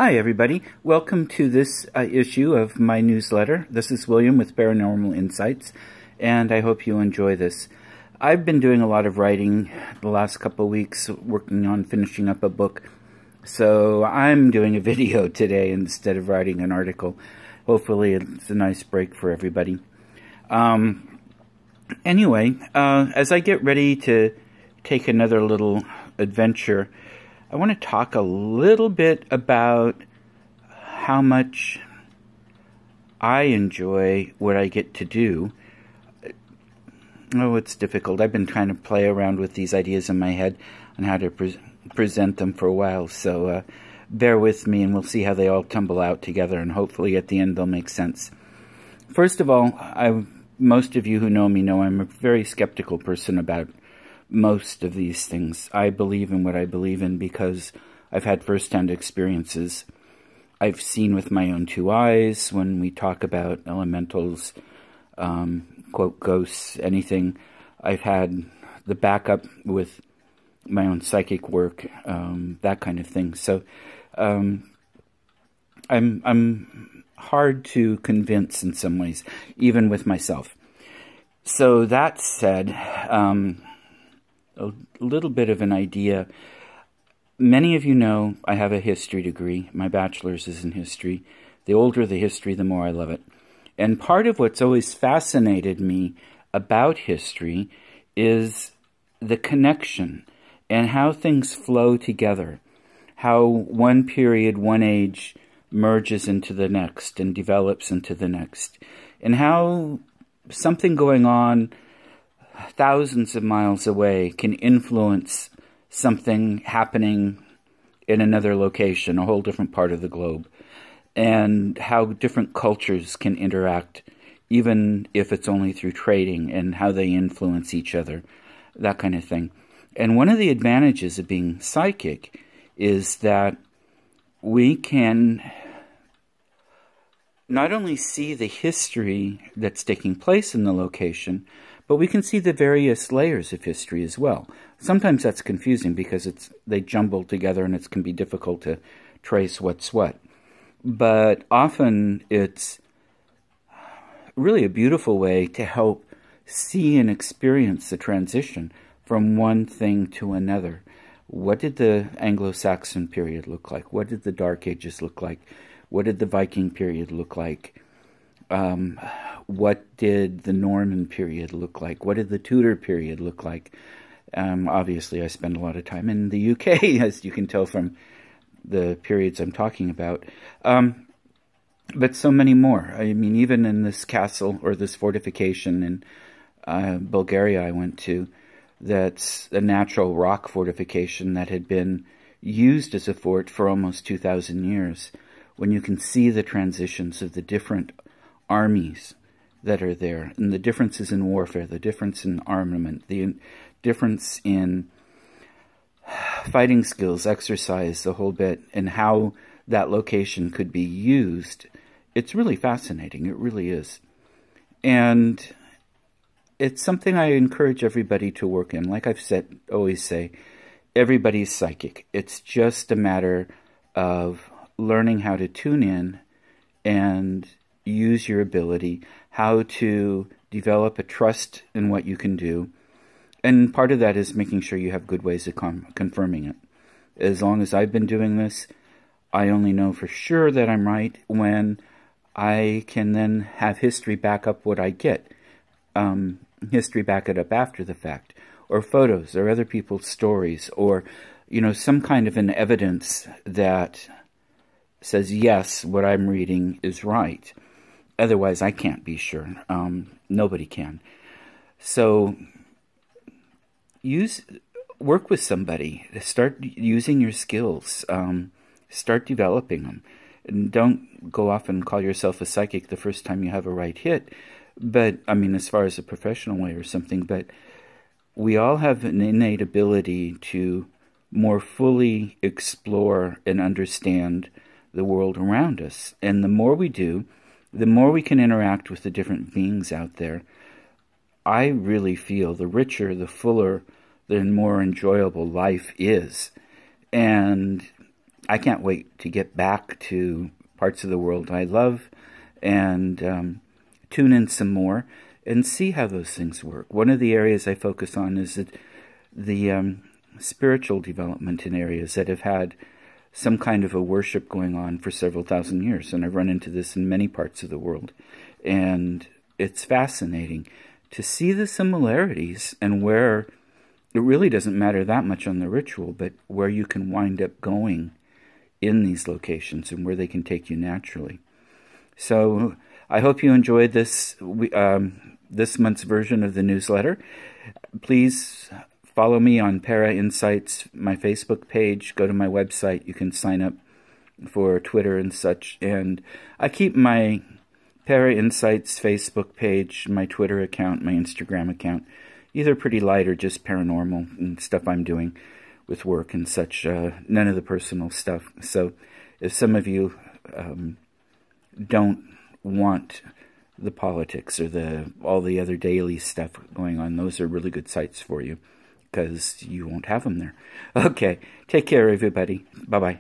Hi, everybody. Welcome to this issue of my newsletter. This is William with Paranormal Insights, and I hope you enjoy this. I've been doing a lot of writing the last couple of weeks, working on finishing up a book, so I'm doing a video today instead of writing an article. Hopefully it's a nice break for everybody. Anyway, as I get ready to take another little adventure, I want to talk a little bit about how much I enjoy what I get to do. Oh, it's difficult. I've been trying to play around with these ideas in my head on how to present them for a while, so bear with me and we'll see how they all tumble out together, and hopefully at the end they'll make sense. First of all, most of you who know me know I'm a very skeptical person about most of these things. I believe in what I believe in because I've had first-hand experiences. I've seen with my own two eyes when we talk about elementals, quote, ghosts, anything. I've had the backup with my own psychic work, that kind of thing. So I'm hard to convince in some ways, even with myself. So that said, a little bit of an idea. Many of you know I have a history degree. My bachelor's is in history. The older the history, the more I love it. And part of what's always fascinated me about history is the connection and how things flow together. How one period, one age merges into the next and develops into the next. And how something going on thousands of miles away can influence something happening in another location, a whole different part of the globe, and how different cultures can interact, even if it's only through trading, and how they influence each other, that kind of thing. And one of the advantages of being psychic is that we can not only see the history that's taking place in the location, but we can see the various layers of history as well. Sometimes that's confusing because they jumble together and it can be difficult to trace what's what. But often it's really a beautiful way to help see and experience the transition from one thing to another. What did the Anglo-Saxon period look like? What did the Dark Ages look like? What did the Viking period look like? What did the Norman period look like? What did the Tudor period look like? Obviously, I spend a lot of time in the UK, as you can tell from the periods I'm talking about. But so many more. I mean, even in this castle, or this fortification in Bulgaria I went to, that's a natural rock fortification that had been used as a fort for almost 2,000 years. When you can see the transitions of the different armies that are there, and the differences in warfare, the difference in armament, the difference in fighting skills, exercise, the whole bit, and how that location could be used, it's really fascinating. It really is. And it's something I encourage everybody to work in. Like I've always say, everybody's psychic. It's just a matter of learning how to tune in and use your ability, how to develop a trust in what you can do. And part of that is making sure you have good ways of confirming it. As long as I've been doing this, I only know for sure that I'm right when I can then have history back up what I get. History back it up after the fact, or photos, or other people's stories, or, you know, some kind of an evidence that says, yes, what I'm reading is right. Otherwise, I can't be sure. Nobody can. So, work with somebody. Start using your skills. Start developing them. And don't go off and call yourself a psychic the first time you have a right hit. But, I mean, as far as a professional way or something, but we all have an innate ability to more fully explore and understand the world around us. And the more we do, the more we can interact with the different beings out there. I really feel the richer, the fuller, the more enjoyable life is. And I can't wait to get back to parts of the world I love and tune in some more and see how those things work. One of the areas I focus on is the spiritual development in areas that have had some kind of a worship going on for several thousand years. And I've run into this in many parts of the world. And it's fascinating to see the similarities and where it really doesn't matter that much on the ritual, but where you can wind up going in these locations and where they can take you naturally. So I hope you enjoyed this month's version of the newsletter. Please follow me on Para Insights, my Facebook page. Go to my website. You can sign up for Twitter and such. And I keep my Para Insights Facebook page, my Twitter account, my Instagram account, either pretty light or just paranormal and stuff I'm doing with work and such. None of the personal stuff. So if some of you don't want the politics or all the other daily stuff going on, those are really good sites for you because you won't have them there. Okay, take care, everybody. Bye-bye.